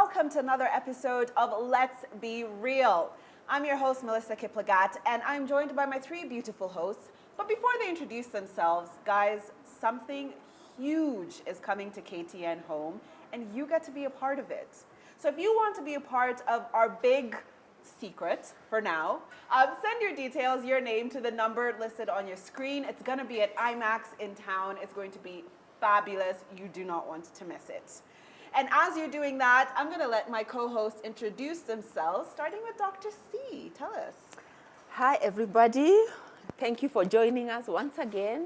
welcome to another episode of Let's Be Real. I'm your host, Melissa Kiplagat, and I'm joined by my three beautiful hosts. But before they introduce themselves, guys, something huge is coming to KTN Home, and you get to be a part of it. So if you want to be a part of our big secret for now, send your details, your name to the number listed on your screen. It's going to be at IMAX in town. It's going to be fabulous. You do not want to miss it. And as you're doing that, I'm going to let my co-hosts introduce themselves, starting with Dr. C. Tell us. Hi, everybody. Thank you for joining us once again.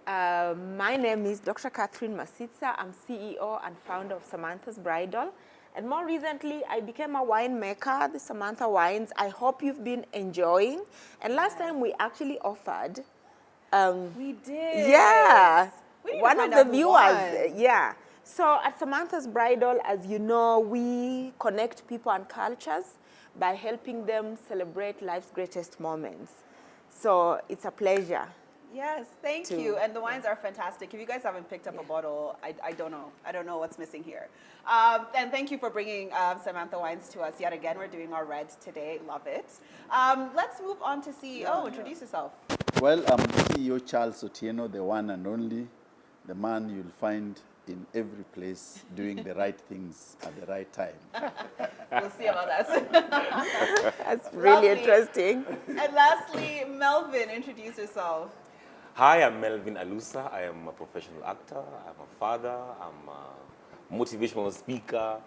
My name is Dr. Catherine Masitsa. I'm CEO and founder of Samantha's Bridal. And more recently, I became a winemaker, the Samantha Wines. I hope you've been enjoying. And last time we actually offered... we did. Yeah. We need one to of find the out who viewers. won. Yeah. So at Samantha's Bridal, as you know, we connect people and cultures by helping them celebrate life's greatest moments. So it's a pleasure. Yes, thank you. And the wines are fantastic. If you guys haven't picked up a bottle, I don't know. I don't know what's missing here. And thank you for bringing Samantha Wines to us yet again. We're doing our red today. Love it. Let's move on to CEO. Introduce yourself. Well, I'm CEO Charles Otieno, the one and only, the man you'll find in every place doing the right things at the right time. We'll see about that. That's really interesting. And lastly, Melvin, introduce yourself. Hi, I'm Melvin Alusa. I am a professional actor. I'm a father. I'm a motivational speaker.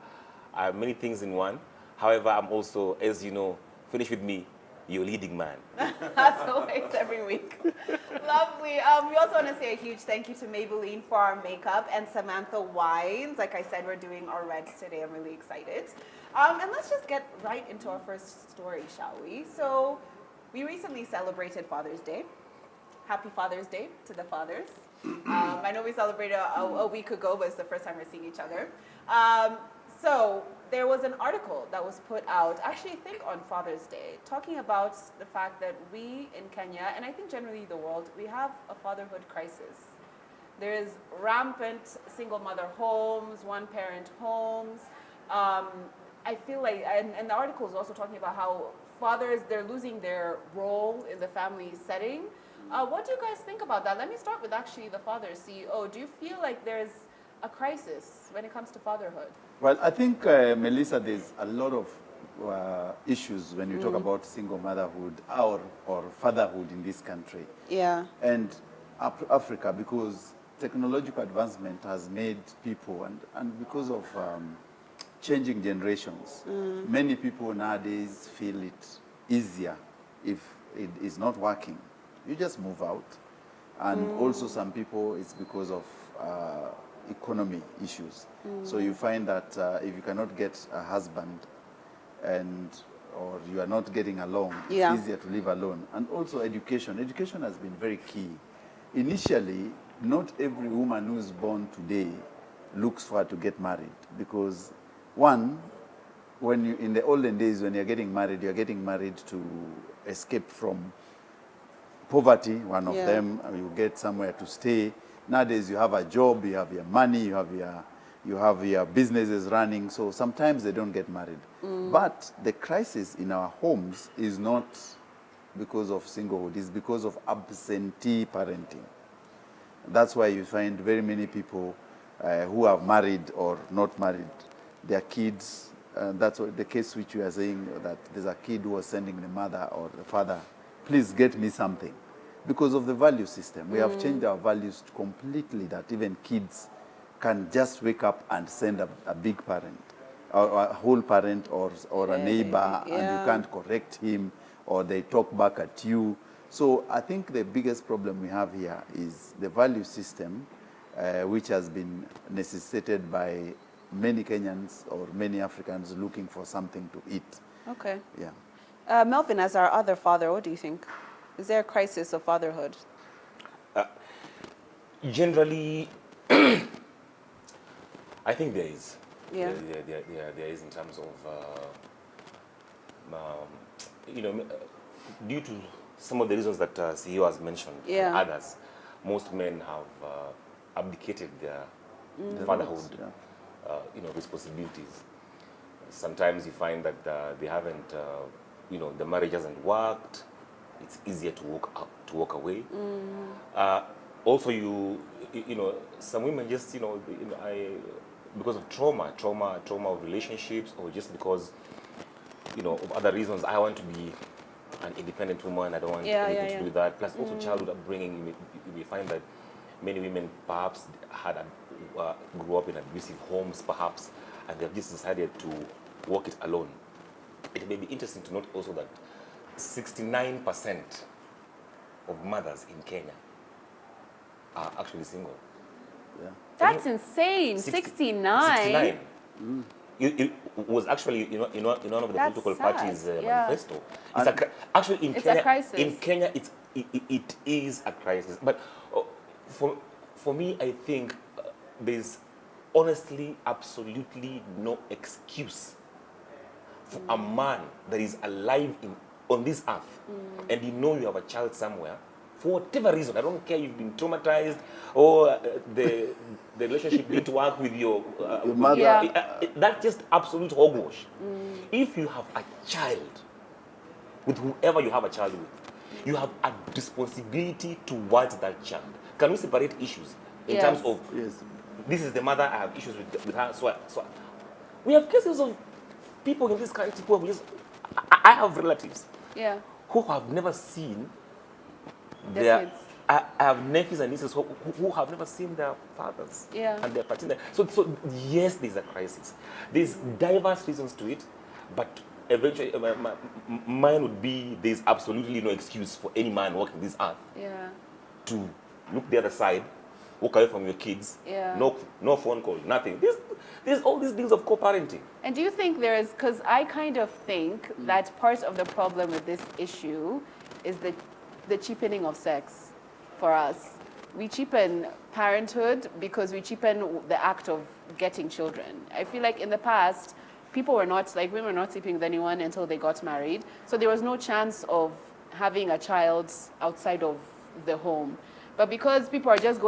I have many things in one. However, I'm also, as you know, finish with me, your leading man. As always, every week. Lovely. We also want to say a huge thank you to Maybelline for our makeup and Samantha Wines. Like I said, we're doing our reds today. I'm really excited. And let's just get right into our first story, shall we? So we recently celebrated Father's Day. Happy Father's Day to the fathers. I know we celebrated a week ago, but it's the first time we're seeing each other. So there was an article that was put out, actually I think on Father's Day, talking about the fact that we in Kenya, and I think generally the world, we have a fatherhood crisis. There is rampant single mother homes, one parent homes. I feel like, and the article is also talking about how fathers, they're losing their role in the family setting. What do you guys think about that? Let me start with actually the father, CEO. Do you feel like there's a crisis when it comes to fatherhood? Well, I think, Melissa, there's a lot of issues when you talk about single motherhood or fatherhood in this country. Yeah. And Africa, because technological advancement has made people, and because of changing generations, many people nowadays feel it easier if it is not working. You just move out. And also some people, it's because of economy issues. So you find that if you cannot get a husband or you are not getting along, it's easier to live alone. And also education. Education has been very key. Initially, not every woman who is born today looks for to get married because one, when you, in the olden days when you're getting married to escape from poverty, one of them, you get somewhere to stay. Nowadays you have a job, you have your money, you have your businesses running, so sometimes they don't get married. But the crisis in our homes is not because of singlehood, it's because of absentee parenting. That's why you find very many people who are married or not married, their kids, that's what the case which you are saying, that there's a kid who was sending the mother or the father, please get me something. Because of the value system. We have changed our values completely, that even kids can just wake up and send a big parent, or a whole parent, or a neighbor, and you can't correct him, or they talk back at you. So I think the biggest problem we have here is the value system, which has been necessitated by many Kenyans or many Africans looking for something to eat. Okay. Yeah. Melvin, as our other father, what do you think? Is there a crisis of fatherhood? Generally, I think there is. Yeah. There is in terms of, due to some of the reasons that CEO has mentioned and others, most men have abdicated their fatherhood responsibilities. Sometimes you find that they haven't, the marriage hasn't worked. It's easier to walk away. Also, some women just, because of trauma of relationships, or just because, of other reasons, I want to be an independent woman. I don't want anything to do with that. Plus, also childhood upbringing. You may find that many women perhaps grew up in abusive homes, perhaps, and they've just decided to walk it alone. It may be interesting to note also that 69% of mothers in Kenya are actually single. Yeah. That's insane. 69. 69. It was actually in one of the That's political sad. parties' Yeah. manifesto. Actually, in It's Kenya, a crisis. in Kenya, it is a crisis. But for me, I think there's honestly absolutely no excuse for a man that is alive on this earth, and you have a child somewhere, for whatever reason. I don't care, you've been traumatized, or the relationship didn't work with your mother. Yeah. that's just absolute hogwash. If you have a child with whoever you have a child with, you have a responsibility towards that child. Can we separate issues in Yes. terms of, Yes. this is the mother, I have issues with her, so we have cases of people in this country who have I have relatives Yeah. who have never seen Their their kids. I have nephews and nieces who have never seen their fathers Yeah. and their partners. So yes, there's a crisis. There's diverse reasons to it, but eventually mine would be there's absolutely no excuse for any man walking this earth Yeah. to look the other side, walk away from your kids, Yeah. no phone call, nothing. There's all these things of co-parenting. And do you think there is, because I kind of think that part of the problem with this issue is the cheapening of sex for us. We cheapen parenthood because we cheapen the act of getting children. I feel like in the past, women were not sleeping with anyone until they got married. So there was no chance of having a child outside of the home. But because people are just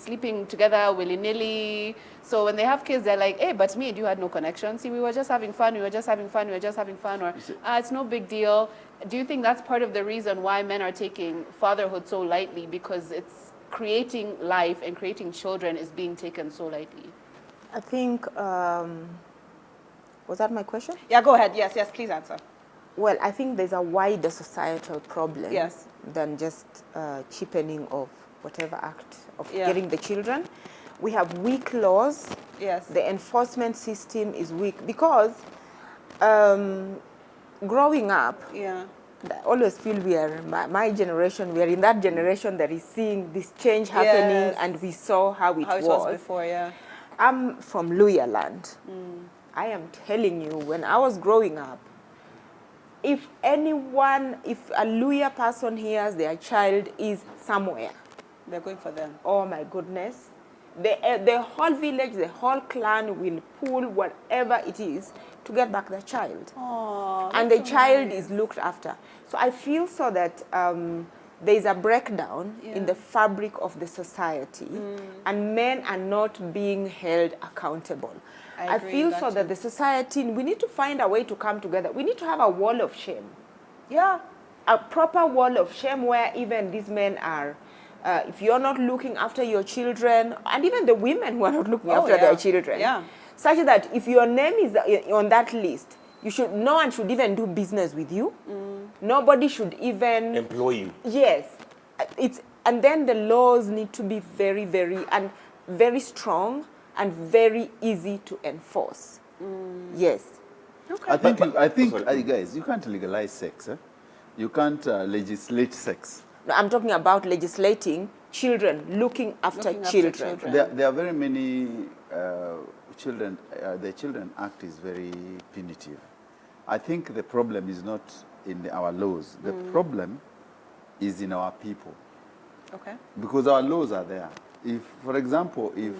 sleeping together willy-nilly, so when they have kids, they're like, hey, but me and you had no connection. See, we were just having fun, or it's no big deal. Do you think that's part of the reason why men are taking fatherhood so lightly? Because it's creating life and creating children is being taken so lightly. I think, was that my question? Yeah, go ahead. Yes, please answer. Well, I think there's a wider societal problem Yes. than just cheapening of whatever act of Yeah. getting the children. We have weak laws. Yes. The enforcement system is weak because growing up, Yeah. I always feel my generation, we are in that generation that is seeing this change happening, Yes. and we saw how it was before, yeah. I'm from Luya land. I am telling you, when I was growing up, if a Luya person hears their child is somewhere, They're going for them. oh my goodness, the whole village, the whole clan will pull whatever it is to get back their child. Oh, And the child is looked after. So I feel so that there is a breakdown in the fabric of the society, and men are not being held accountable. I agree, feel got so you. that the society, we need to find a way to come together. We need to have a wall of shame. Yeah. A proper wall of shame where even these men are, if you're not looking after your children, and even the women who are not looking after their children, such that if your name is on that list, no one should even do business with you. Nobody should even Employ you. Yes, and then the laws need to be very, very strong and very easy to enforce. Yes. Okay. I think, sorry. guys, you can't legalize sex. Eh? You can't legislate sex. No, I'm talking about legislating children, looking after children. There are very many children. The Children Act is very punitive. I think the problem is not in our laws. The problem is in our people. Okay. Because our laws are there. If, for example, if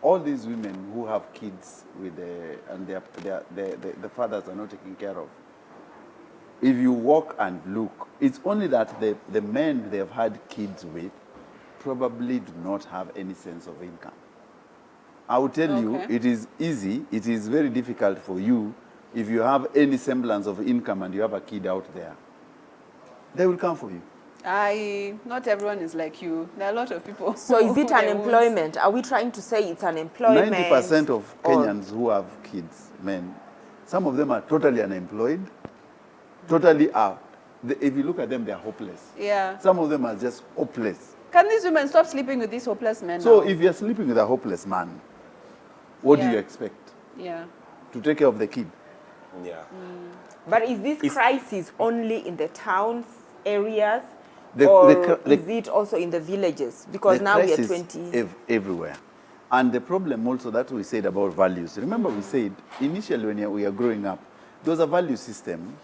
all these women who have kids with the fathers are not taken care of, if you walk and look, it's only that the men they've had kids with probably do not have any sense of income. I will tell you, Okay. it is easy, it is very difficult for you if you have any semblance of income and you have a kid out there, they will come for you. Not everyone is like you. There are a lot of people. So is it they won't. unemployment? Are we trying to say it's unemployment? 90% of or- Kenyans who have kids, men, some of them are totally unemployed, totally out. If you look at them, they are hopeless. Yeah. Some of them are just hopeless. Can these women stop sleeping with these hopeless men So now? if you're sleeping with a hopeless man, what do Yeah. you expect? Yeah. To take care of the kid? Yeah. But is this crisis only in the towns, areas, The- or the- is it also in the villages? Because The now we are crisis 20. everywhere. And the problem also that we said about values. Remember we said initially when we are growing up, there was a value system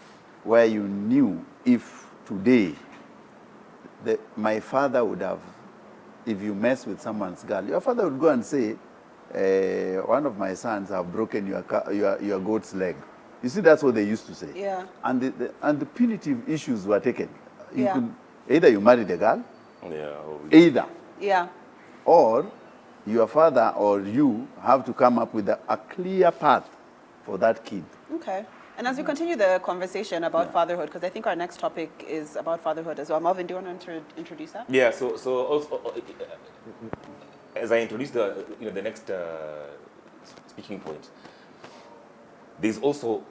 where you knew if today my father would have, if you mess with someone's girl, your father would go and say, one of my sons have broken your goat's leg. You see, that's what they used to say. Yeah. And the punitive issues were taken. You Yeah. could, either you marry the girl, Yeah. either, Yeah. or your father or you have to come up with a clear path for that kid. Okay. And as we continue the conversation about fatherhood, because I think our next topic is about fatherhood as well. Marvin, do you want to introduce that? Yeah. So also, as I introduce the next speaking point, there's also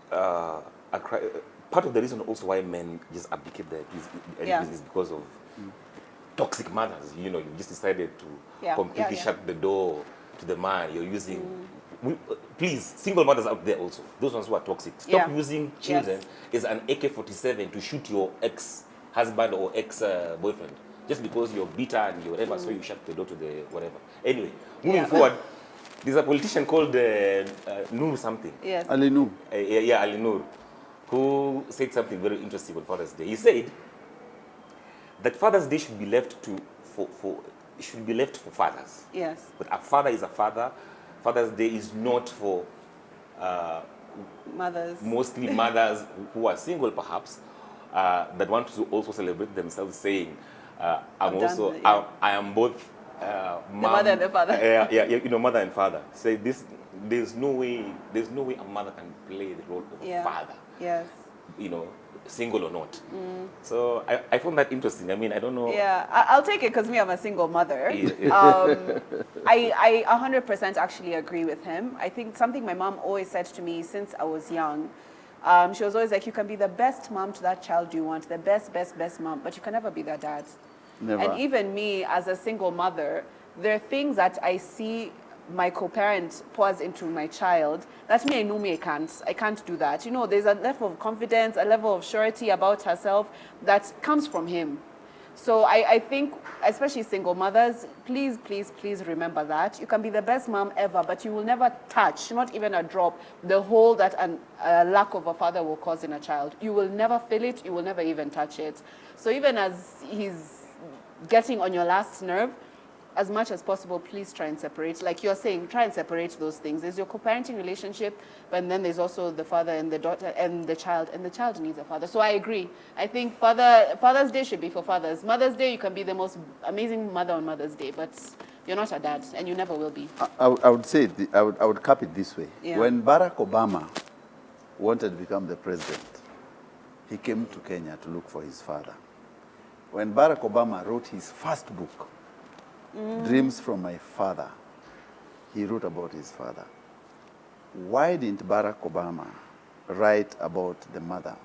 part of the reason also why men just abdicate their business is because of toxic mothers. You know, you just decided to completely shut the door to the man. You're using. Please, single mothers out there also, those ones who are toxic, stop using children as an AK-47 to shoot your ex-husband or ex-boyfriend just because you're bitter and you're whatever, so you shut the door to the whatever. Anyway, moving forward, there's a politician called Noor something. Yes. Ali Nuh. Ali Noor, who said something very interesting on Father's Day. He said that Father's Day should be left for fathers. Yes. But a father is a father. Father's Day is not for Mothers. mostly mothers who are single, perhaps, that want to also celebrate themselves, saying, I am both mom, mother and the father. mother and father. Say this. There's no way a mother can play the role of a father. Yes. Single or not. So I found that interesting. I mean, I don't know. Yeah, I'll take it because me, I'm a single mother. Yeah. I 100% actually agree with him. I think something my mom always said to me since I was young, she was always like, you can be the best mom to that child you want, the best mom, but you can never be their dad. Never. And even me as a single mother, there are things that I see my co-parent pours into my child that me, I know me, I can't do that. You know, there's a level of confidence, a level of surety about herself that comes from him. So I think, especially single mothers, please remember that. You can be the best mom ever, but you will never touch, not even a drop, the hole that a lack of a father will cause in a child. You will never feel it, you will never even touch it. So even as he's getting on your last nerve, as much as possible, please try and separate. Like you're saying, try and separate those things. There's your co-parenting relationship, but then there's also the father and the daughter and the child needs a father. So I agree. I think Father's Day should be for fathers. Mother's Day, you can be the most amazing mother on Mother's Day, but you're not a dad, and you never will be. I would say, I would cap it this way. Yeah. When Barack Obama wanted to become the president, he came to Kenya to look for his father. When Barack Obama wrote his first book, Dreams from My Father, he wrote about his father. Why didn't Barack Obama write about the mother?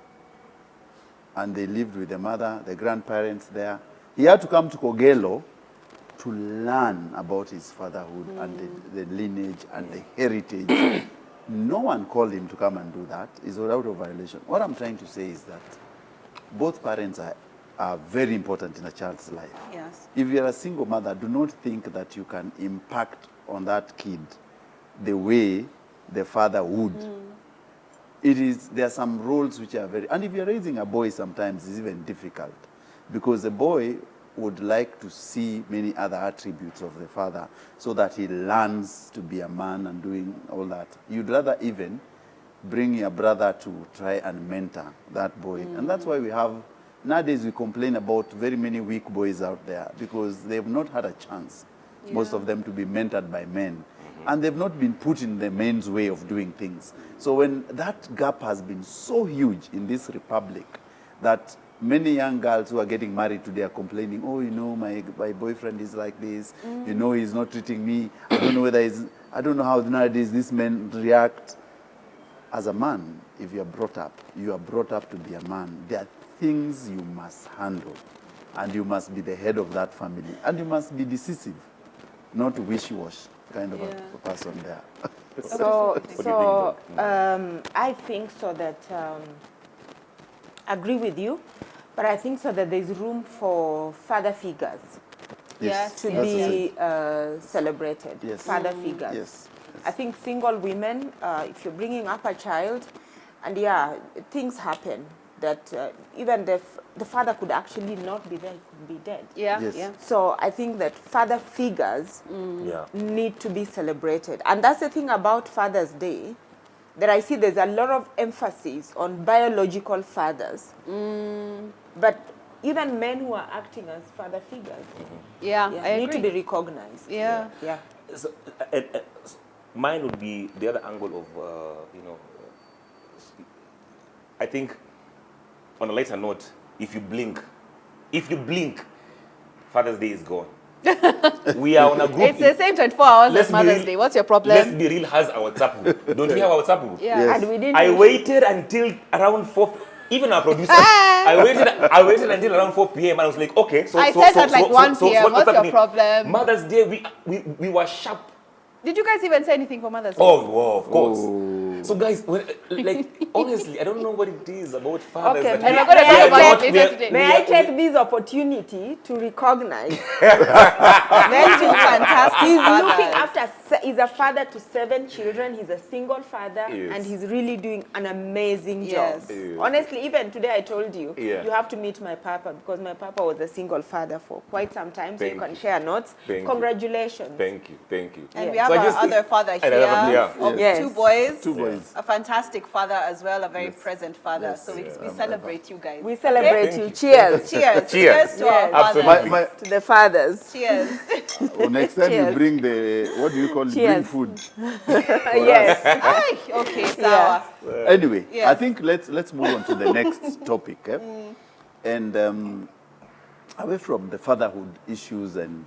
And they lived with the mother, the grandparents there. He had to come to Kogelo to learn about his fatherhood and the lineage and the heritage. No one called him to come and do that. It's without a violation. What I'm trying to say is that both parents are very important in a child's life. Yes. If you're a single mother, do not think that you can impact on that kid the way the father would. There are some roles which are and if you're raising a boy, sometimes it's even difficult because the boy would like to see many other attributes of the father so that he learns to be a man and doing all that. You'd rather even bring your brother to try and mentor that boy. And that's why nowadays we complain about very many weak boys out there because they've not had a chance, most of them, to be mentored by men. and they've not been put in the men's way of doing things. So when that gap has been so huge in this republic that many young girls who are getting married today are complaining, oh, you know, my boyfriend is like this, you know, he's not treating me, I don't know whether I don't know how nowadays these men react. As a man, if you are brought up to be a man, there are things you must handle, and you must be the head of that family, and you must be decisive, not wishy-washy kind of a person there. I think so that, agree with you, but I think so that there's room for father figures to be celebrated, father figures. Yes. I think single women, if you're bringing up a child, and things happen that even the father could actually not be there, he could be dead. So I think that father figures need to be celebrated. And that's the thing about Father's Day, that I see there's a lot of emphasis on biological fathers. But even men who are acting as father figures I need to agree. be recognized. So, mine would be the other angle of, I think, on a lighter note, if you blink, Father's Day is gone. We are on a group. It's the same 24 hours as Mother's Day. What's your problem? Let's be real, has our WhatsApp group. Don't we have our WhatsApp group? Yeah. And we didn't I waited until around 4 even our producer. I waited until around 4 p.m. and I was like, okay. So I said at like 1 p.m. What's your happening? problem? Mother's Day, we were sharp. Did you guys even say anything for Mother's Day? Oh, wow, of course. So guys, honestly, I don't know what it is about fathers. Okay, that and we- we're going to we talk are about not- it we later are- today. May we I are- take this opportunity to recognize Men do fantastic he's fathers. looking after, he's a father to 7 children, he's a single father, Yes. and he's really doing an amazing job. Yes. Yes. Honestly, even today I told you, Yeah. you have to meet my papa, because my papa was a single father for quite some time, so you Thank can you. share notes. Thank you. Congratulations. Thank you. And we Yes. have So I our just think- other father and here another- yeah. of Yes. 2 boys. 2 boys. A fantastic father as well, a very present father. Yes. So we celebrate you guys. We celebrate Thank you. you. Cheers Cheers. Cheers. To our Yes. fathers. Absolutely. to the fathers. Cheers. Next time you Cheers. bring the, what do you call it? Bring Cheers. food. Yes. Ay, okay, sour. Anyway, Yes. I think let's move on to the next topic. And away from the fatherhood issues, and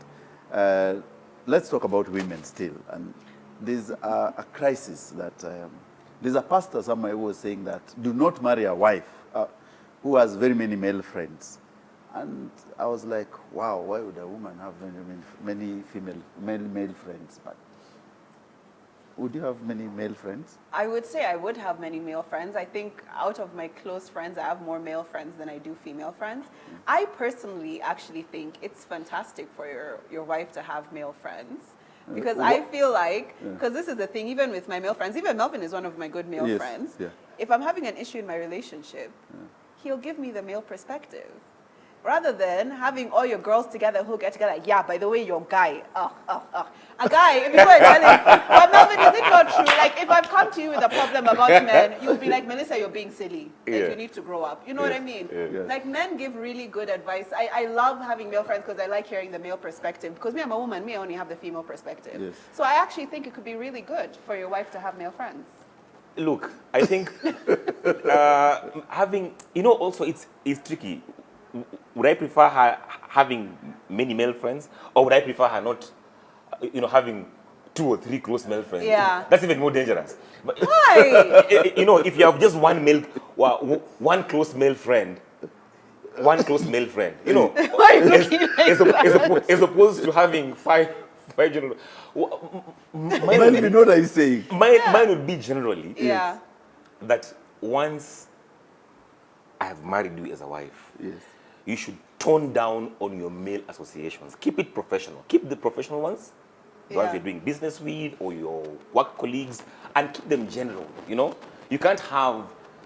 let's talk about women still. And there's a crisis that there's a pastor somewhere who was saying that do not marry a wife who has very many male friends. And I was like, wow, why would a woman have many male friends? But would you have many male friends? I would say I would have many male friends. I think out of my close friends, I have more male friends than I do female friends. I personally actually think it's fantastic for your wife to have male friends. Because I feel like, because this is the thing, even with my male friends, even Melvin is one of my good male Yes, friends. yeah. If I'm having an issue in my relationship, he'll give me the male perspective. Rather than having all your girls together who get together, yeah, by the way, your guy, A guy, if you go and tell him, but Melvin, is it not true? Like, if I've come to you with a problem about men, you'll be like, Melissa, you're being silly. Like, Yeah. you need to grow up. You know what I mean? Yeah. Like, men give really good advice. I love having male friends because I like hearing the male perspective. Because me, I'm a woman, me, I only have the female perspective. Yes. So I actually think it could be really good for your wife to have male friends. Look, I think having, also it's tricky. Would I prefer her having many male friends, or would I prefer her not, having 2 or 3 close male friends? Yeah. That's even more dangerous. But, Why? if you have just one close male friend, Why are you looking like as opposed to having 5 general. Maybe not what he's saying. Mine would be generally Yeah. that once I have married you as a wife, Yes. you should tone down on your male associations. Keep it professional. Keep the professional ones, the ones Yeah. you're doing business with or your work colleagues, and keep them general. You can't have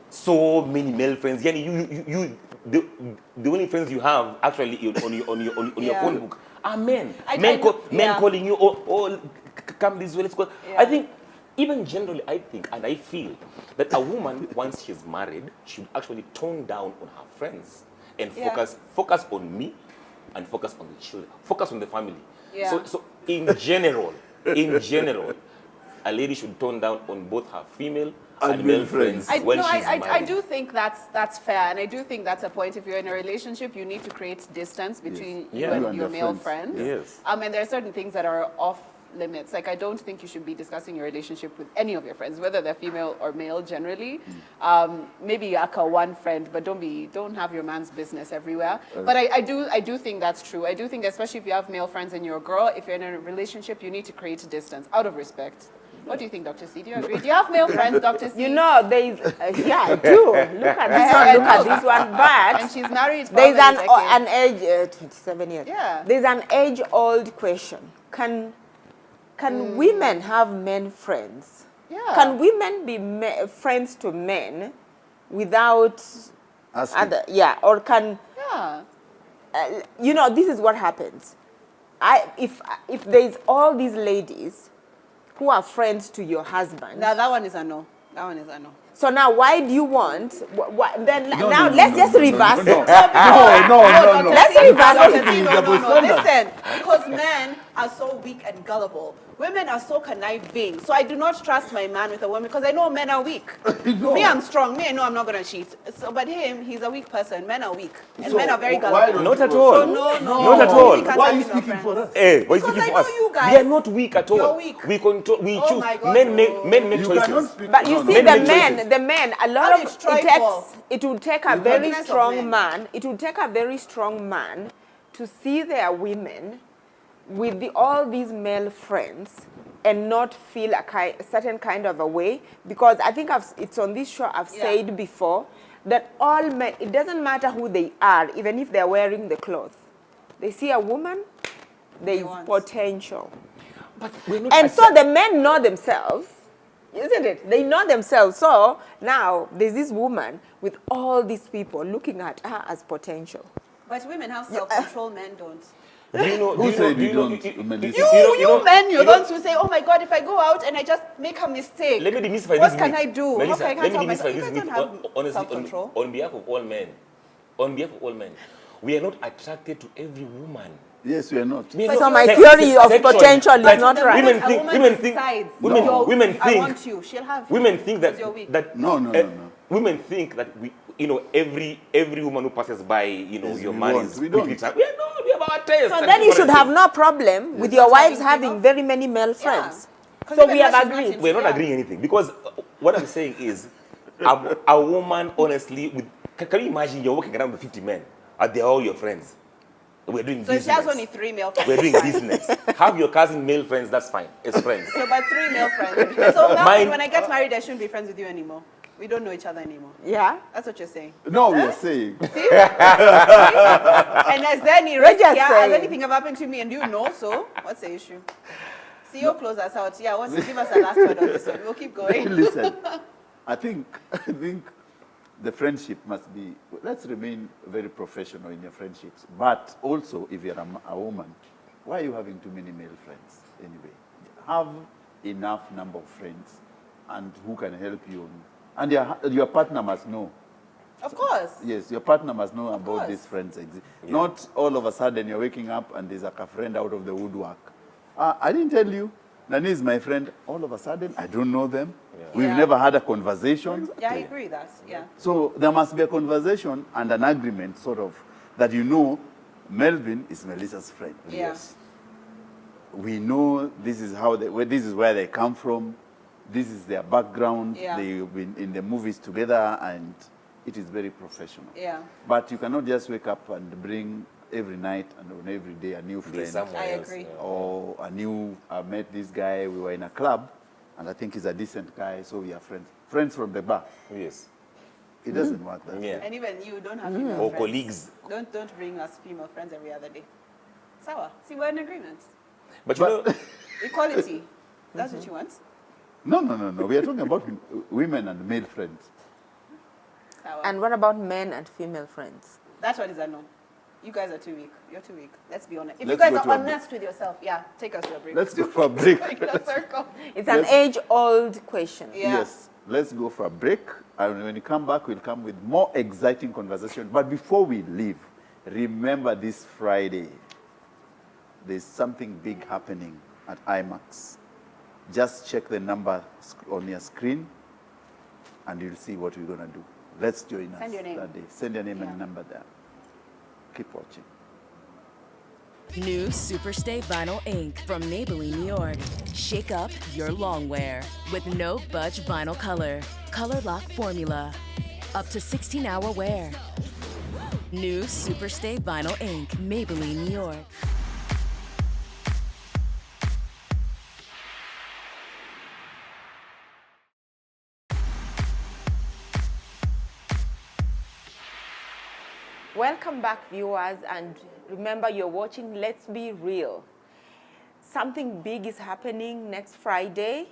so many male friends. The only friends you have actually on your Yeah. phone book are men. I Men yeah. calling you, come this way, let's go. Yeah. I think, even generally, I think and I feel that a woman, once she's married, should actually tone down on her friends and Yeah. focus on me and focus on the children, focus on the family. Yeah. So in general, a lady should tone down on both her female And and male male friends. friends when she's I married. do think that's fair, and I do think that's a point. If you're in a relationship, you need to create distance between you Yeah. and You and your your male friends. friends. Yes. And there are certain things that are off limits. Like, I don't think you should be discussing your relationship with any of your friends, whether they're female or male generally. Maybe like one friend, but don't have your man's business everywhere. But I do think that's true. I do think, especially if you have male friends and you're a girl, if you're in a relationship, you need to create distance out of respect. What do you think, Dr. C? Do you agree? Do you have male friends, Dr. C? You know, there is, yeah, I do. Look at this one, look at this one, but And she's married for there's how many an decades? age, 27 years. Yeah. There's an age-old question. Can women have men friends? Yeah. Can women be friends to men without Asking. other, yeah, or can, Yeah. you know, this is what happens. If there's all these ladies who are friends to your husband, Now that one is a no. That one is a no. so now why do you want, then No, now no, let's no, just no, no, reverse no, it. no. Let's reverse it. No. Listen, because men are so weak and gullible. Women are so conniving. So I do not trust my man with a woman because I know men are weak. No. Me, I'm strong. Me, I know I'm not going to cheat. So, but him, he's a weak person. Men are weak. And So men are very why gullible. don't Not at you- all. So no. Not at all. We can't Why are have you female speaking for friends. us? Hey, why Because speaking I for know us? you guys. We are not weak at all. You're weak. We control. We Oh choose. my God, Men make no. men make You choices. cannot speak. But you no, see, no. the men, a lot How of did Troy it fall? takes. It will take a You very goodness of strong men. man. It will take a very strong man to see their women with all these male friends and not feel a certain kind of a way. Because I think it's on this show I've Yeah. said before that all men, it doesn't matter who they are, even if they're wearing the clothes. They see a woman, there is want. potential. But we're not. And so the men know themselves, isn't it? They know themselves. So now there's this woman with all these people looking at her as potential. But women have self-control, men don't. Do you know? Who said you know- don't, Melissa? You men, you're you know- the ones who say, oh my God, if I go out and I just make a mistake, Let me demystify what this can myth. I do? Melissa, Okay, I can't let me tell myself. demystify You this guys myth. don't have Honestly, self-control. on behalf of all men, we are not attracted to every woman. Yes, we are not. We are So not my se- theory of sexually. potential is Like, not right. Women A think. woman Women think. decides, Women. you're Women weak, I think. want you. She'll have you. Women think Because you're weak. that No. women think that every woman who passes by, Yes, your we man want. is We don't. We have our taste. So and then you people should are have saying- no problem with your Not wives having having very many male friends. 'Cause So even we though have she's not agreed. into- We're not Yeah. agreeing anything because what I'm saying is, a woman honestly can you imagine you're walking around with 50 men? Are they all your friends? We're doing So if business. she has only 3 male friends. We're doing business. Have your cousin male friends, that's fine. As friends. So but 3 male friends. So Melvin, Mine- when I get married, I shouldn't be friends with you anymore. We don't know each other anymore. Yeah. That's what you're saying. No, we are saying. And has there any We're risk just here? Has saying. anything ever happened to me and you know so? What's the issue? CEO close us out. Yeah, give us a last word on this one. We'll keep going. Listen, I think the friendship must be, let's remain very professional in your friendships. But also, if you're a woman, why are you having too many male friends anyway? Have enough number of friends and who can help you. And your partner must know. Of course. Yes, your partner must know about course. these friends exist. Not all of a sudden you're waking up and there's like a friend out of the woodwork. I didn't tell you. Nani is my friend. All of a sudden, I don't know them. We've Yeah. never had a conversation. Yeah, I agree with that. Yeah. So there must be a conversation and an agreement, sort of, that Melvin is Melissa's friend. Yeah. Yes. We know this is this is where they come from. This is their background. Yeah. They've been in the movies together, and it is very professional. Yeah. But you cannot just wake up and bring every night and on every day a new There's friend. someone I else, agree. yeah. Or I met this guy, we were in a club, and I think he's a decent guy, so we are friends. Friends from the bar. Yes. It doesn't work that way. Yeah. And even you don't have female Or friends. colleagues. Don't bring us female friends every other day. Sawa. See, we're in agreement. But you know, Equality. That's what you want. No. We are talking about women and male friends. Sawa. And what about men and female friends? That one is a no. You guys are too weak. You're too weak. Let's be honest. If Let's you go guys to are a break. honest with yourself, yeah, take us to a break. Let's go for a break. Like in a circle. It's an Yes. age-old question. Yeah. Yes, let's go for a break. And when we come back, we'll come with more exciting conversation. But before we leave, remember this Friday, there's something big happening at IMAX. just check the number on your screen and you'll see what we're going to do. Let's join us Send your name. that day. Send your name Yeah. and number there. Keep watching. New Superstay Vinyl Ink from Maybelline, New York. Shake up your long wear with no budge vinyl color. Color lock formula. Up to 16-hour wear. New Superstay Vinyl Ink, Maybelline, New York. Welcome back, viewers, and remember you're watching Let's Be Real. Something big is happening next Friday.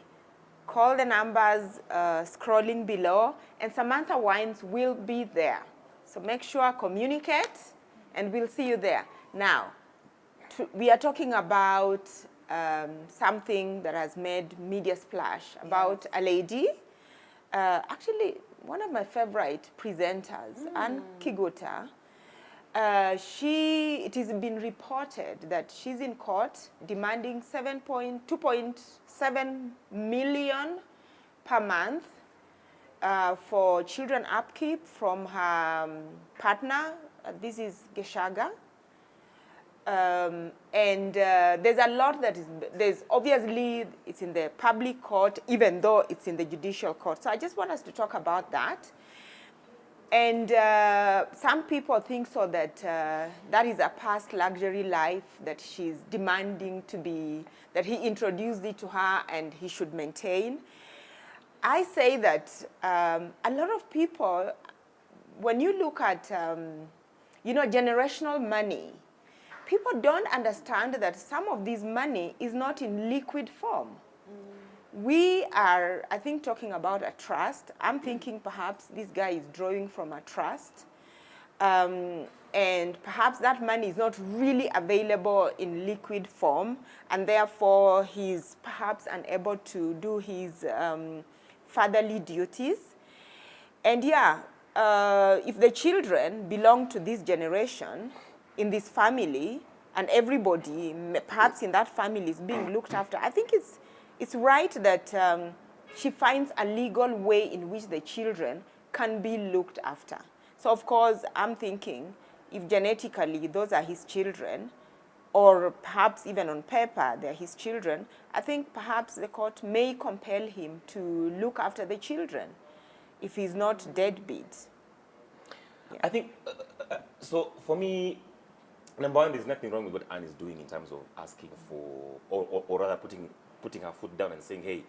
Call the numbers scrolling below, and Samantha Wines will be there. So make sure, communicate, and we'll see you there. Now, we are talking about something that has made media splash, about a lady, actually one of my favorite presenters, Anne Kigota. It has been reported that she's in court demanding 2.7 million per month for children upkeep from her partner. This is Geshaga. There's a lot there's obviously, it's in the public court, even though it's in the judicial court. So I just want us to talk about that. And some people think so that that is a past luxury life that she's demanding that he introduced it to her and he should maintain. I say that a lot of people, when you look at, generational money, people don't understand that some of this money is not in liquid form. We are, I think, talking about a trust. I'm thinking perhaps this guy is drawing from a trust. And perhaps that money is not really available in liquid form, and therefore he's perhaps unable to do his fatherly duties. And if the children belong to this generation, in this family, and everybody perhaps in that family is being looked after, I think it's right that she finds a legal way in which the children can be looked after. So of course, I'm thinking if genetically those are his children, or perhaps even on paper they're his children, I think perhaps the court may compel him to look after the children if he's not deadbeat. Yeah. I think, so for me, number one, there's nothing wrong with what Anne is doing in terms of asking for, or rather putting her foot down and saying, hey,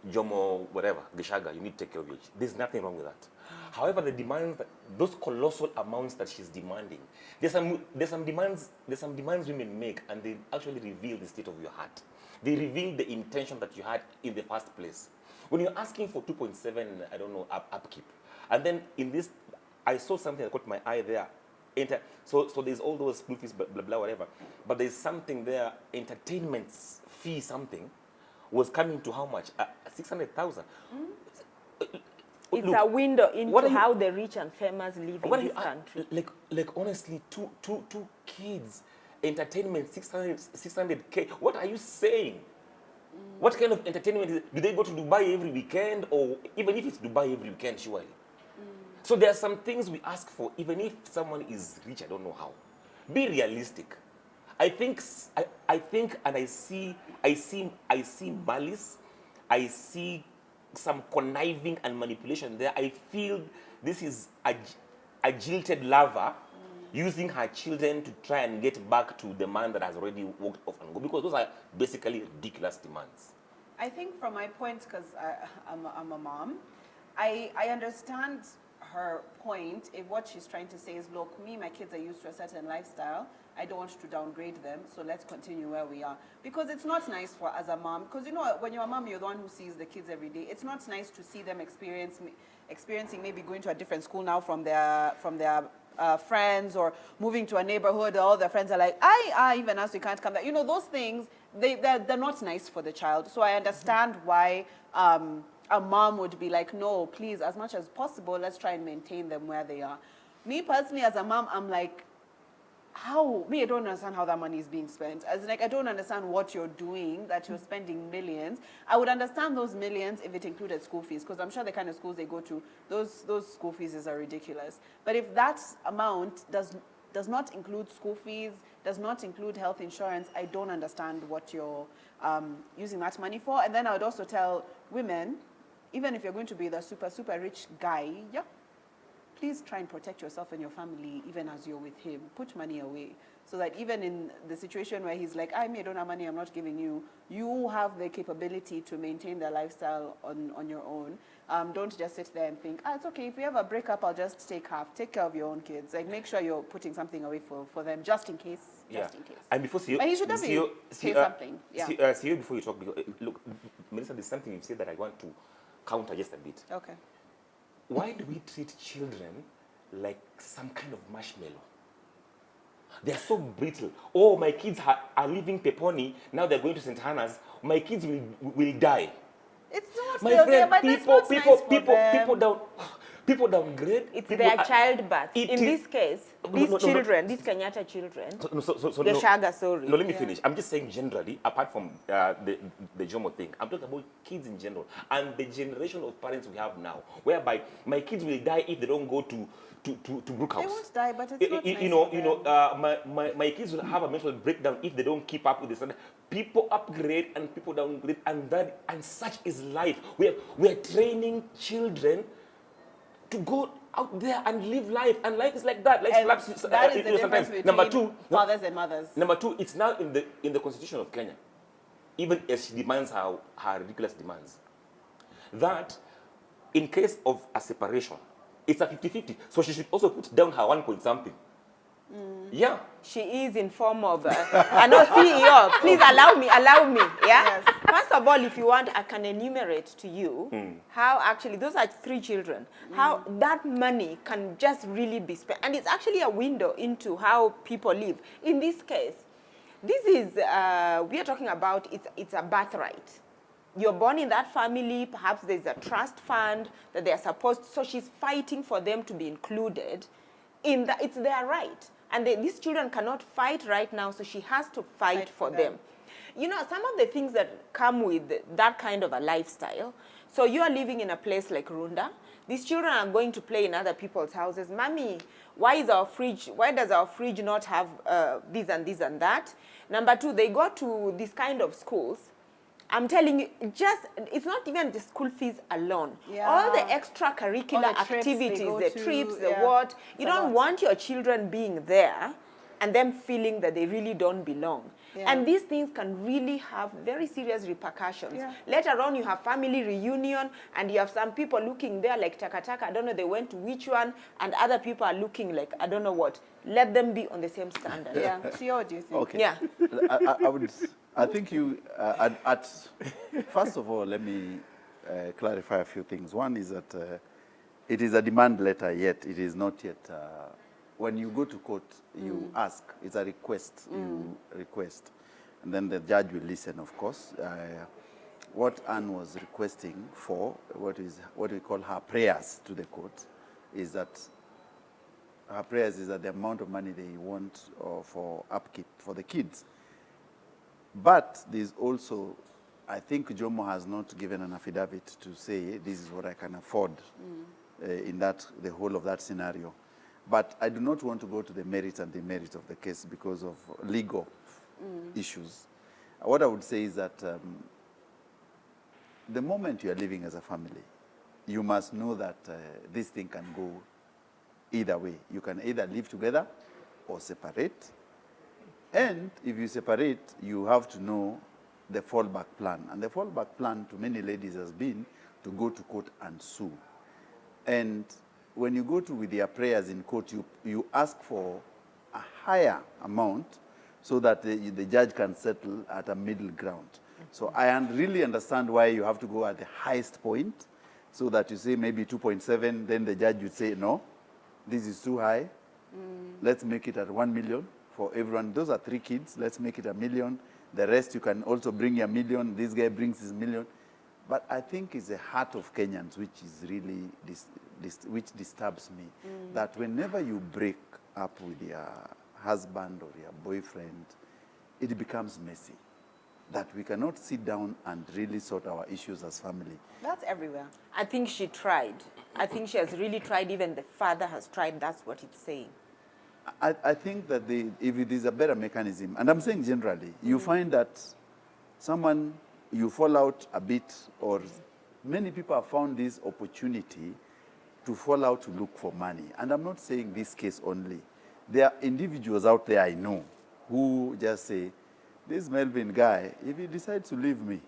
Jomo, whatever, Gishaga, you need to take care of your child. There's nothing wrong with that. However, the demands, those colossal amounts that she's demanding, there's some demands women make, and they actually reveal the state of your heart. They reveal the intention that you had in the first place. When you're asking for 2.7, I don't know, upkeep, and then in this, I saw something that caught my eye there. So there's all those school fees, blah, blah, blah, whatever. But there's something there, entertainment fee something, was coming to how much? 600,000. It's a window into how the rich and famous live in this country. Like honestly, two kids, entertainment, 600K. What are you saying? What kind of entertainment is it? Do they go to Dubai every weekend? Or even if it's Dubai every weekend, surely? So there are some things we ask for, even if someone is rich, I don't know how. Be realistic. I think, and I see malice. I see some conniving and manipulation there. I feel this is a jilted lover using her children to try and get back to the man that has already walked off and go, because those are basically ridiculous demands. I think from my point, because I'm a mom, I understand her point. If what she's trying to say is, look, my kids are used to a certain lifestyle. I don't want to downgrade them, so let's continue where we are. Because it's not nice as a mom, because when you're a mom, you're the one who sees the kids every day. It's not nice to see them experiencing maybe going to a different school now from their friends, or moving to a neighborhood. All their friends are like, even us, we can't come there. Those things, they're not nice for the child. So I understand why a mom would be like, no, please, as much as possible, let's try and maintain them where they are. Me personally, as a mom, I'm like, I don't understand how that money is being spent. As in, like, I don't understand what you're doing, that you're spending millions. I would understand those millions if it included school fees, because I'm sure the kind of schools they go to, those school fees are ridiculous. But if that amount does not include school fees, does not include health insurance, I don't understand what you're using that money for. And then I would also tell women, even if you're going to be the super, super rich guy, yeah, please try and protect yourself and your family even as you're with him. Put money away so that even in the situation where he's like, I don't have money, I'm not giving you, you have the capability to maintain the lifestyle on your own. Don't just sit there and think, it's okay, if we have a breakup, I'll just take half. Take care of your own kids. Like, make sure you're putting something away for them just in case. Just in case. And before But you should definitely say something. Yeah. See you before you talk. Because, look, Melissa, there's something you've said that I want to counter just a bit. Okay. Why do we treat children like some kind of marshmallow? They're so brittle. Oh, my kids are leaving Peponi, now they're going to St. Hannah's. My kids will die. It's not My still friend, there, but people downgrade. It's people their childbirth. In is- this case, these children, these Kenyatta children, the Shaga, sorry. No, let me finish. I'm just saying generally, apart from the Jomo thing, I'm talking about kids in general and the generation of parents we have now, whereby my kids will die if they don't go to Brookhouse. They won't die, but it's not nice my kids will have a mental breakdown if they don't keep up with the standard. People upgrade and people downgrade, and such is life. We're training children to go out there and live life, and life is like that. And that is the difference between Number two, fathers and mothers. Number two, it's now in the Constitution of Kenya, even as she demands her ridiculous demands, that in case of a separation, it's a 50-50. So she should also put down her 1 point something. Yeah. She is in form of, I know, CEO, please allow me, yeah? Yes. First of all, if you want, I can enumerate to you how actually, those are 3 children, how that money can just really be spent. And it's actually a window into how people live. In this case, this is, we are talking about, it's a birthright. You're born in that family, perhaps there's a trust fund that they're supposed, so she's fighting for them to be included in that. It's their right. And these children cannot fight right now, so she has to fight for them. You know, some of the things that come with that kind of a lifestyle, so you are living in a place like Runda, these children are going to play in other people's houses. Mommy, why does our fridge not have this and this and that? Number 2, they go to these kind of schools. I'm telling you, it's not even the school fees alone. Yeah. All the extracurricular activities, the trips, the what. You don't want your children being there and them feeling that they really don't belong. Yeah. And these things can really have very serious repercussions. Yeah. Later on, you have family reunion, and you have some people looking there like taka-taka. I don't know, they went to which one, and other people are looking like, I don't know what. Let them be on the same standard. Yeah. See, what do you think? Okay. Yeah. I think you, first of all, let me clarify a few things. One is that it is a demand letter, yet it is not yet, when you go to court, you ask, it's a request, you request, and then the judge will listen, of course. What Anne was requesting for, what we call her prayers to the court, is that her prayers is that the amount of money they want for upkeep for the kids. But there's also, I think Jomo has not given an affidavit to say this is what I can afford in the whole of that scenario. But I do not want to go to the merits and demerits of the case because of legal issues. What I would say is that the moment you are living as a family, you must know that this thing can go either way. You can either live together or separate. And if you separate, you have to know the fallback plan. And the fallback plan to many ladies has been to go to court and sue. And when you go with your prayers in court, you ask for a higher amount so that the judge can settle at a middle ground. So I really understand why you have to go at the highest point so that you say maybe 2.7, then the judge would say, no, this is too high. Let's make it at 1 million. For everyone, those are 3 kids, let's make it 1 million. The rest you can also bring your 1 million, this guy brings his 1 million. But I think it's the heart of Kenyans which is really, which disturbs me. That whenever you break up with your husband or your boyfriend, it becomes messy. That we cannot sit down and really sort our issues as family. That's everywhere. I think she tried. I think she has really tried. Even the father has tried. That's what it's saying. I think that if it is a better mechanism, and I'm saying generally, you find that someone, you fall out a bit, or many people have found this opportunity to fall out to look for money. And I'm not saying this case only. There are individuals out there I know who just say, this Melvin guy, if he decides to leave me,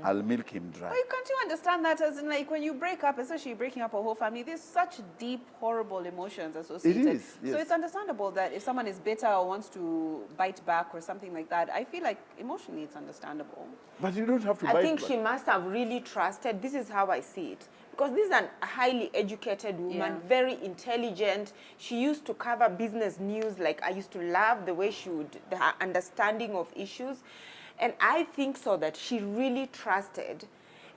I'll milk him dry. But can't you understand that as in like when you break up, especially breaking up a whole family, there's such deep, horrible emotions associated. It is, yes. So it's understandable that if someone is bitter or wants to bite back or something like that, I feel like emotionally it's understandable. But you don't have to I bite think back. she must have really trusted. This is how I see it. Because this is a highly educated woman, Yeah. very intelligent. She used to cover business news. Like, I used to love the way she would, her understanding of issues. And I think so that she really trusted.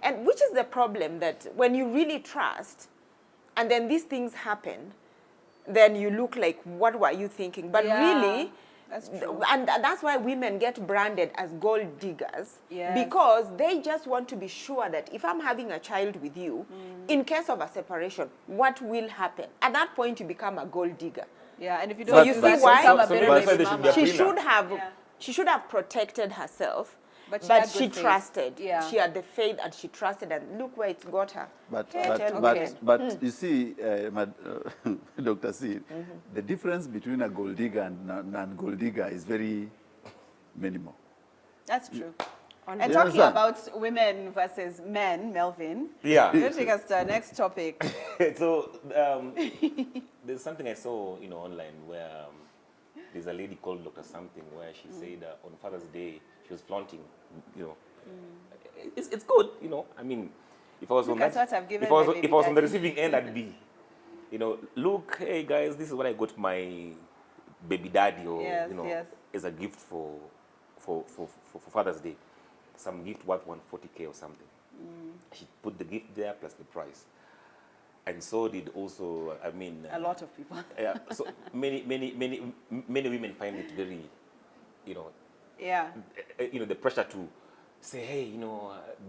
And which is the problem, that when you really trust, and then these things happen, then you look like, what were you thinking? But Yeah, really, that's true. and that's why women get branded as gold diggers. Yes. Because they just want to be sure that if I'm having a child with you, in case of a separation, what will happen? At that point, you become a gold digger. Yeah, and if you So don't you do see that, why? become a So bitter that's why baby they should be mama. a She prenup. should have, Yeah. she should have protected herself, But but she she, had good faith. trusted. Yeah. She had the faith and she trusted, and look where it's got her. Okay. But you see, Dr. C, the difference between a gold digger and non-gold digger is very minimal. That's true. And You talking understand? about women versus men, Melvin, Yeah. you take us to our next topic. So there's something I saw, online where there's a lady called Dr. Something where she said on Father's Day she was flaunting, It's good, I mean, if I was Look on at that, what I've given if I was, my if baby I was on the daddy. receiving end, I'd be, look, hey guys, this is what I got my baby daddy, or Yes, yes. as a gift for Father's Day, some gift worth 140K or something. She put the gift there plus the price. And so did also, A lot of people. yeah, so many women find it very, Yeah. the pressure to say, hey,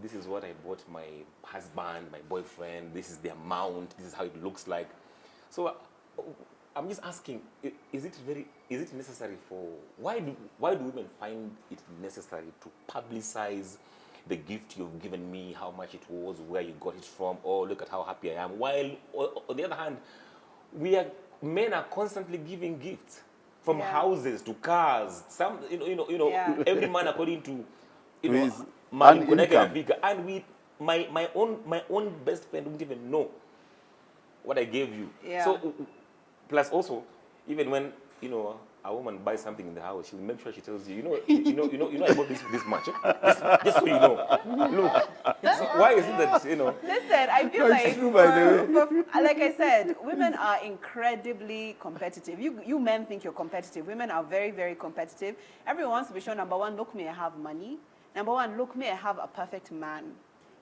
this is what I bought my husband, my boyfriend, this is the amount, this is how it looks like. So I'm just asking, is it necessary why do women find it necessary to publicize the gift you've given me, how much it was, where you got it from, or look at how happy I am? While, on the other hand, men are constantly giving gifts, from Yeah. houses to cars. Some, Yeah. every man according to, his man earned connected income. figure. And my own best friend wouldn't even know what I gave you. Yeah. So, plus also, even when a woman buys something in the house, she'll make sure she tells you, I bought this much. Just so you know. Look, so why is it that Listen, I feel No, it's like, true, by the like I said, women are incredibly competitive. You men think you're competitive. Women are very, very competitive. Everyone wants to be shown, number one, look me, I have money. Number one, look me, I have a perfect man.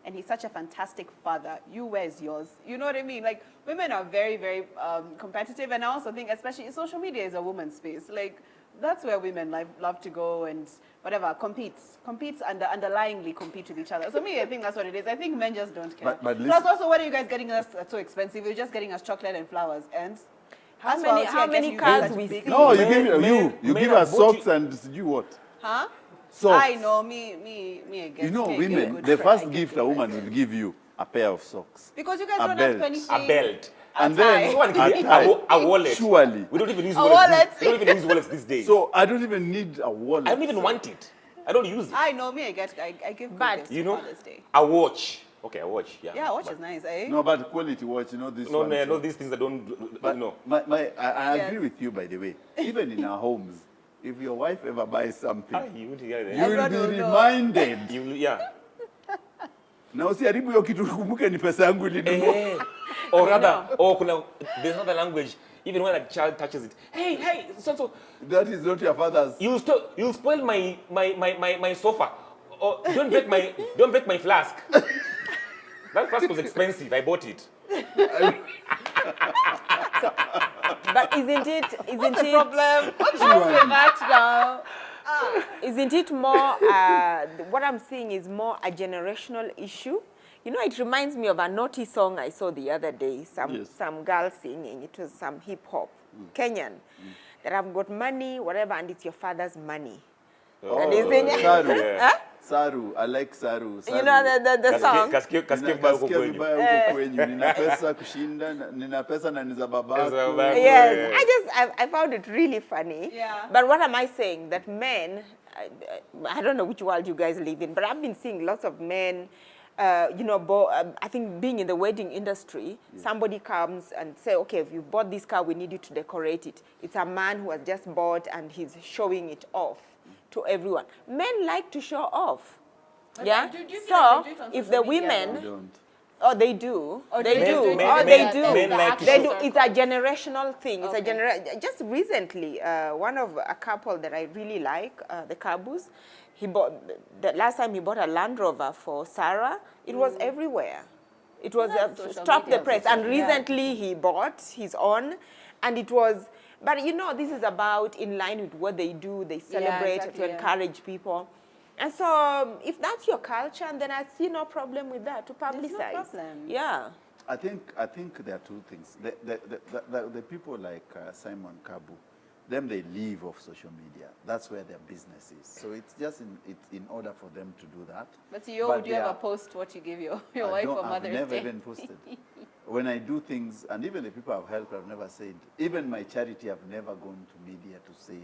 And he's such a fantastic father. Where's yours? You know what I mean? Like, women are very, very competitive. And I also think, especially social media is a woman's space. Like, that's where women love to go and whatever, competes and underlyingly compete with each other. So me, I think that's what it is. I think men just don't care. But Plus also, what are you guys getting us that's so expensive? You're just getting us chocolate and flowers. And How that's why I many, was how here many getting cars such we big- see? No, you Men- give men- you men give are us socks bougie. and you what? Huh? Socks. I know, me, I guess. You know, me, I give women, good the credit. first I gift give a good woman credit. will give you a pair of socks. Because you guys A don't belt. have 20 a belt. And then Someone give me a tie. a wallet. Surely. We don't even use A wallets. wallet. We don't even use wallets these days. So I don't even need a wallet. I don't even want it. I don't use it. I know, me, I give good But, gifts You for know, Father's Day. a watch. Okay, a watch. Yeah. Yeah, watch But- is nice, eh? No, but quality watch, this No, one. no, these things I don't. But No. I Yes. agree with you, by the way. Even in our homes, if your wife ever buys something, You won't hear you that. will Everyone be will know. reminded. Yeah. Na usiharibu hiyo kitu, kumbuke ni pesa yangu ilinunua. Or rather, there's another language. Even when a child touches it, hey, so That is not your father's. you spoil my sofa. Or don't break my flask. That flask was expensive. I bought it. But isn't it? What's the problem? What's wrong with that now? Isn't it more? What I'm seeing is more a generational issue. You know, it reminds me of a naughty song I saw the other day. Some girl singing. It was some hip hop, Kenyan. That I've got money, whatever, and it's your father's money. That is in Saru. Huh? Saru, I like Saru. You know the song. Kasikia Nasikia vibaya huko kwenyu. vibaya huko kwenyu. Nina pesa kushinda, nina pesa na niza babako. Yes, I found it really funny. Yeah. But what am I saying? That men, I don't know which world you guys live in, but I've been seeing lots of men, you know, I think being in the wedding industry, somebody comes and say, okay, if you bought this car, we need you to decorate it. It's a man who has just bought and he's showing it off to everyone. Men like to show off. Yeah? Do you feel So, like they do it on if social the media, women... I don't. Oh, they do. Or They do do. they do it Oh, in they the- do. the Men like to They actual do. It's a circle? generational thing. It's Okay. Just recently, one of a couple that I really like, the Kabus, he bought the last time he bought a Land Rover for Sarah. It was everywhere. It was that's social struck the media. press. And Yeah. recently he bought his own, and it was. But you know, this is about in line with what they do. They celebrate exactly, to yeah. encourage people. And so, if that's your culture, then I see no problem with that to publicize. There's no problem. Yeah. I think there are two things. The people like Simon Kabu, them they live off social media. That's where their business is. So it's just in order for them to do that. But you, But do you they ever are- post what you give your I wife don't- for Mother's I've never Day? even posted. When I do things, and even the people I've helped, I've never said. Even my charity, I've never gone to media to say,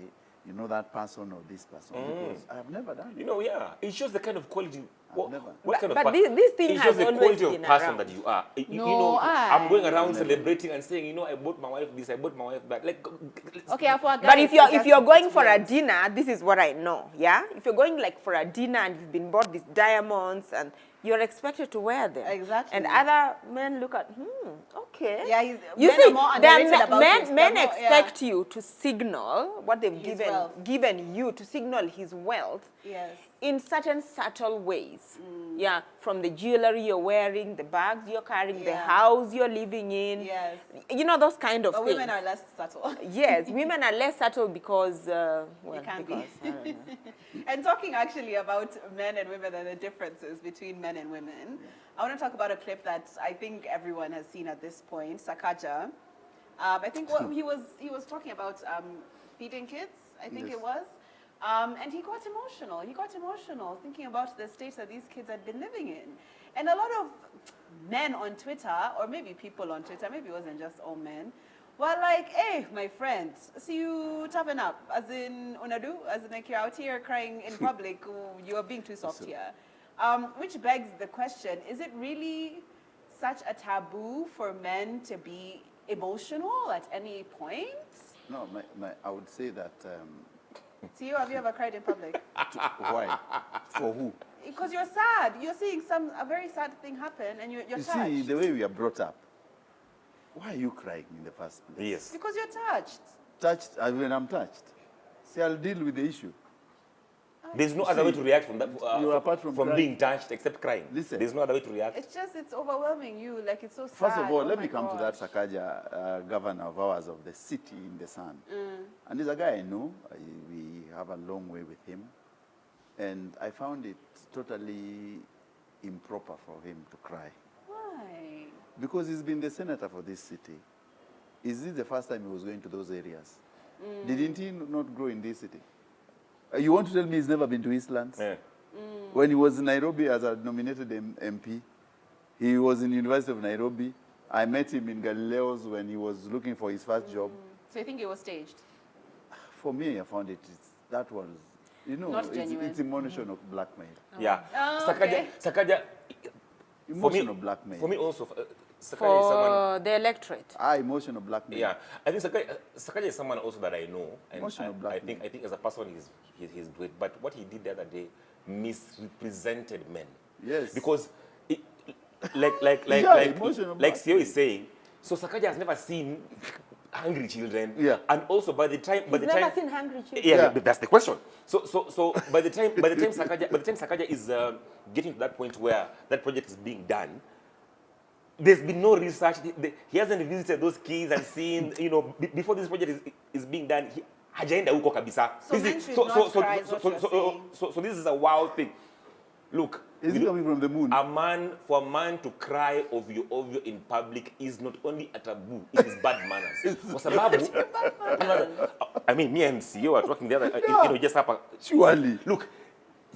you know, that person or this person, because I've never done it. You know, yeah, it shows the kind of quality. What, never. what kind of But per- this thing it has shows the always quality of been person around. that you are. You No, know, I'm going around Never. celebrating and saying, you know, I bought my wife this, I bought my wife that. Like, Okay, for a guy, But if it's you're just- going it's for a weird. dinner, this is what I know. Yeah, if you're going like for a dinner and you've been bought these diamonds and you're expected to wear them. Exactly. And other men look at, okay. Yeah, You men see, are more there are underrated about it. men They're more- expect you to signal what they've His given wealth. given you to signal his wealth. Yes. In certain subtle ways. Yeah, from the jewelry you're wearing, the bags you're carrying, the Yeah. house you're living in. Yes. You know, those kind of But things. women are less subtle. Yes, women are less subtle because, well, can be. because, I don't know. And talking actually about men and women and the differences between men and women, I want to talk about a clip that I think everyone has seen at this point, Sakaja. I think what he was talking about feeding kids, I think Yes. it was. And he got emotional. He got emotional thinking about the state that these kids had been living in. And a lot of men on Twitter, or maybe people on Twitter, maybe it wasn't just all men, were like, hey, my friends, see you tapping up. As in, Unadu, as in like you're out here crying in public, you are being too soft here. Which begs the question, is it really such a taboo for men to be emotional at any point? No, I would say that. Theo, have you ever cried in public? Why? For who? Because you're sad. You're seeing a very sad thing happen and you're You touched. see, the way we are brought up, why are you crying in the first place? yes. Because you're touched. Touched, when I'm touched. See, I'll deal with the issue. There's no other way to react from that. You apart from crying. being touched except crying. Listen. There's no other way to react. It's overwhelming you. Like, it's so sad. First of all, Oh let my me come to that gosh. Sakaja, governor of ours of the city in the sun. And he's a guy I know. We have a long way with him. And I found it totally improper for him to cry. Why? Because he's been the senator for this city. Is this the first time he was going to those areas? Didn't he not grow in this city? You want to tell me he's never been to Eastlands? Yeah. When he was in Nairobi as a nominated MP, he was in University of Nairobi. I met him in Galileo's when he was looking for his first job. So you think it was staged? For me, I found that was, you know, Not genuine. it's emotional blackmail. Yeah. Oh, Sakaja, okay. Sakaja, Emotional blackmail. For me also, Sakaja is someone. For the electorate. Emotional blackmail. Yeah, I think Sakaja is someone also that I know, and Emotional I blackmail. think as a person he's great. But what he did the other day misrepresented men. Yes. Because like emotional Sio is saying, so Sakaja has never seen hungry children. Yeah. And also by the time He's never seen hungry children. yeah, Yeah. that's the question. So by the time Sakaja is getting to that point where that project is being done, there's been no research. He hasn't visited those kids and seen, before this project is being done, hajaenda huko kabisa. So men should not cry is what you're saying. So this is a wild thing. Look, Is it coming from the moon? for a man to cry ovyo in public is not only a taboo, it is bad manners. Kwa sababu, I mean, me and CEO are talking the other, just hapa. Surely. Look,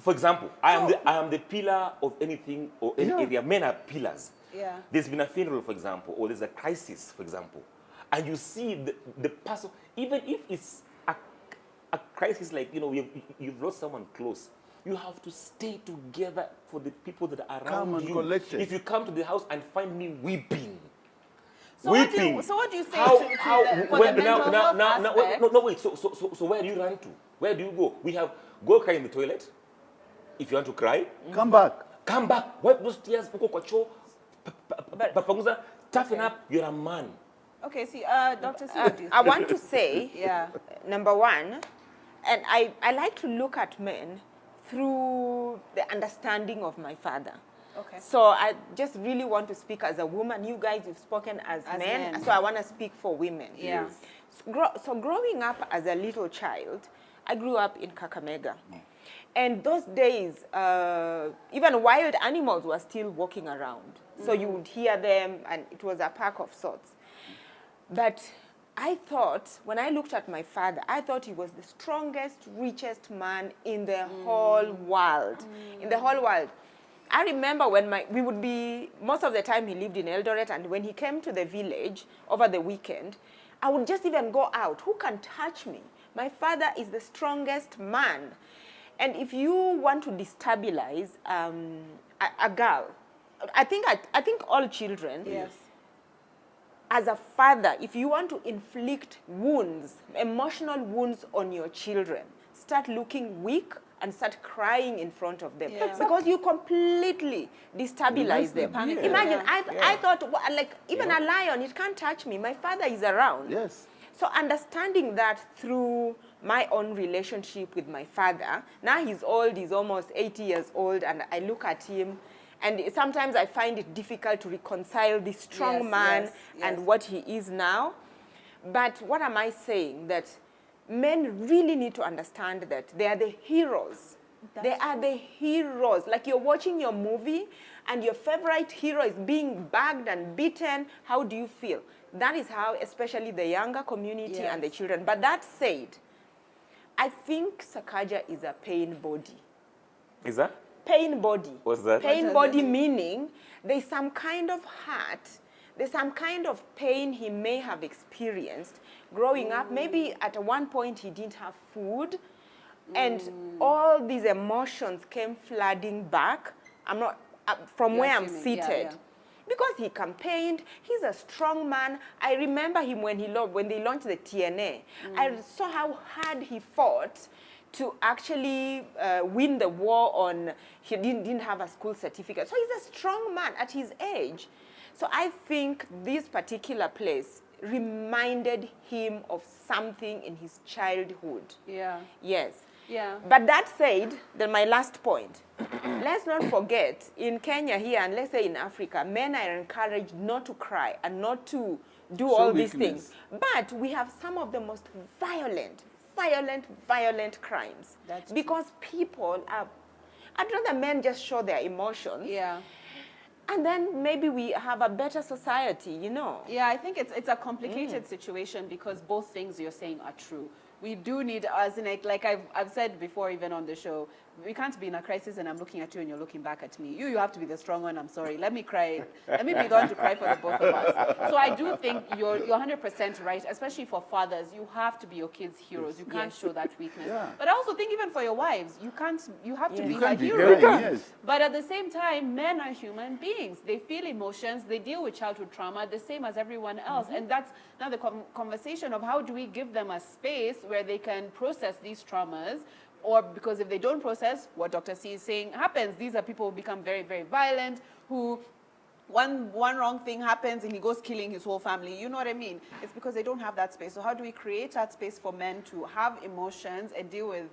for example, I am the pillar of anything or any area. Men are pillars. Yeah. There's been a funeral, for example, or there's a crisis, for example, and you see the person, even if it's a crisis like, you've lost someone close, you have to stay together for the people that are around and you. collect it. If you come to the house and find me weeping, So what do you say for the mental health aspect? No, wait. So where do you run to? Where do you go? We have go cry in the toilet. If you want to cry, Come back. come back. Wipe those tears. Uko kwa choo. Papanguza. Toughen up. You're a man. Okay, see, Dr. C, what do you I think? want to say, Yeah. number one, and I like to look at men through the understanding of my father. Okay. So I just really want to speak as a woman. You guys have spoken as men, men. so I want to speak for women. Yeah. So growing up as a little child, I grew up in Kakamega. And those days, even wild animals were still walking around. So you would hear them, and it was a park of sorts. But I thought, when I looked at my father, I thought he was the strongest, richest man in the whole world. In the whole world. I remember when we would be, most of the time he lived in Eldoret, and when he came to the village over the weekend, I would just even go out. Who can touch me? My father is the strongest man. And if you want to destabilize a girl, I think all children, Yes. as a father, if you want to inflict wounds, emotional wounds on your children, start looking weak and start crying in front of them. Yeah. Because you completely destabilize them. Yeah. Imagine, I thought, like, even a lion, it can't touch me. My father is around. Yes. So understanding that through my own relationship with my father, now he's old, he's almost 80 years old, and I look at him, and sometimes I find it difficult to reconcile this strong Yes, man yes, and yes. what he is now. But what am I saying? That men really need to understand that they are the heroes. They are the heroes. Like you're watching your movie and your favorite hero is being bagged and beaten. How do you feel? That is how, especially the younger community Yes. and the children. But that said, I think Sakaja is a pain body. Is that? Pain body. What's that? Pain body meaning there's some kind of hurt, there's some kind of pain he may have experienced growing up. Maybe at one point he didn't have food, and all these emotions came flooding back. I'm not from where I'm assuming, seated. yeah. Because he campaigned, he's a strong man. I remember him when they launched the TNA. I saw how hard he fought to actually win the war on, he didn't have a school certificate. So he's a strong man at his age. So I think this particular place reminded him of something in his childhood. Yeah. Yes. Yeah. But that said, then my last point, let's not forget, in Kenya here, and let's say in Africa, men are encouraged not to cry and not to do all these things. But we have some of the most violent crimes. That's because people are, I'd rather men just show their emotions. Yeah. And then maybe we have a better society, you know. Yeah, I think it's a complicated situation because both things you're saying are true. We do need, as in like I've said before, even on the show, we can't be in a crisis and I'm looking at you and you're looking back at me. You have to be the strong one. I'm sorry. Let me cry. Let me be the one to cry for the both of us. So I do think you're 100% right, especially for fathers. You have to be your kids' heroes. You can't show that weakness. Yeah. But I also think even for your wives, you have to be You her can't be hero. crying, yes. But at the same time, men are human beings. They feel emotions. They deal with childhood trauma the same as everyone else. And that's now the conversation of how do we give them a space where they can process these traumas, or because if they don't process, what Dr. C is saying happens. These are people who become very, very violent, who one wrong thing happens and he goes killing his whole family. You know what I mean? It's because they don't have that space. So how do we create that space for men to have emotions and deal with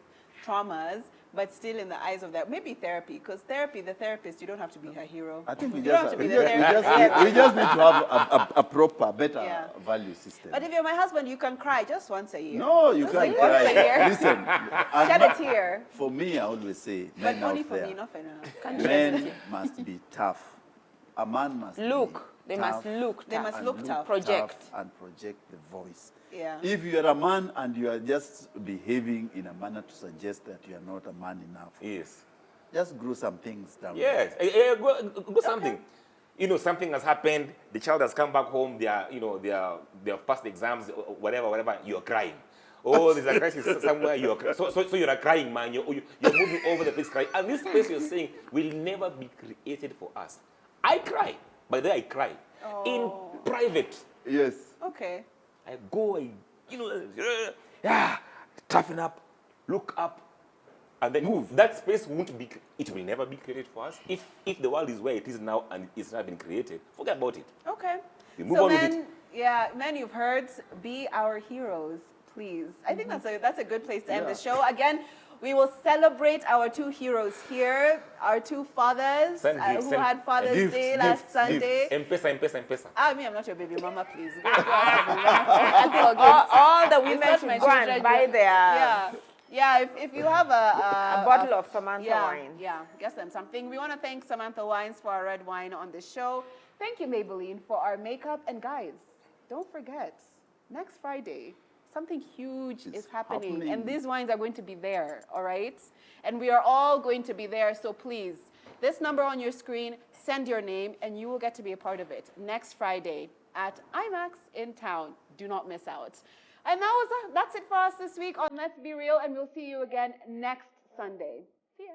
traumas but still in the eyes of that, maybe therapy, because therapy, the therapist, you don't have to be her hero. I think we You don't have just, to be we the just, we therapist. just, we just need to have a proper, better Yeah. value system. But if you're my husband, you can cry just once a year. No, you Just can't like once a cry. year. Listen, I'm Shed a not- tear. for me, I always say, But men only out for there, me, not for anyone else. Can't shed a men tear. must be tough. A man must Look, be they tough must look They tough. must and look tough. Project. and project the voice. Yeah. If you are a man and you are just behaving in a manner to suggest that you are not a man enough, Yes. just grow some things down. Yes. Go something. You know, something has happened. The child has come back home. They are, you know, they have passed the exams, or whatever. You're crying. Oh, there's a crisis somewhere. So you're a crying man. You're moving over the place crying. And this place you're saying will never be created for us. I cry. By the way, I cry in private. Yes. Okay. I go, toughen up, look up, and then move. That space it will never be created for us. If the world is where it is now and it's not been created, forget about it. Okay. We move So on with men, it. yeah, men, you've heard, be our heroes, please. I think that's a good place to end the Yeah. show. Again, we will celebrate our two heroes here, our two fathers Send gifts, who send had Father's gifts, Day last gifts, Sunday. M-Pesa. I'm not your baby mama, please. Go ask your baby mama. All the women not should my go children, and buy you- their Yeah, if you have a bottle of Samantha yeah, wine. Yeah, get them something. We want to thank Samantha Wines for our red wine on the show. Thank you, Maybelline, for our makeup. And guys, don't forget, next Friday, something huge is happening. And these wines are going to be there, all right? And we are all going to be there, so please, this number on your screen, send your name, and you will get to be a part of it next Friday at IMAX in town. Do not miss out. And that's it for us this week on Let's Be Real, and we'll see you again next Sunday. See ya.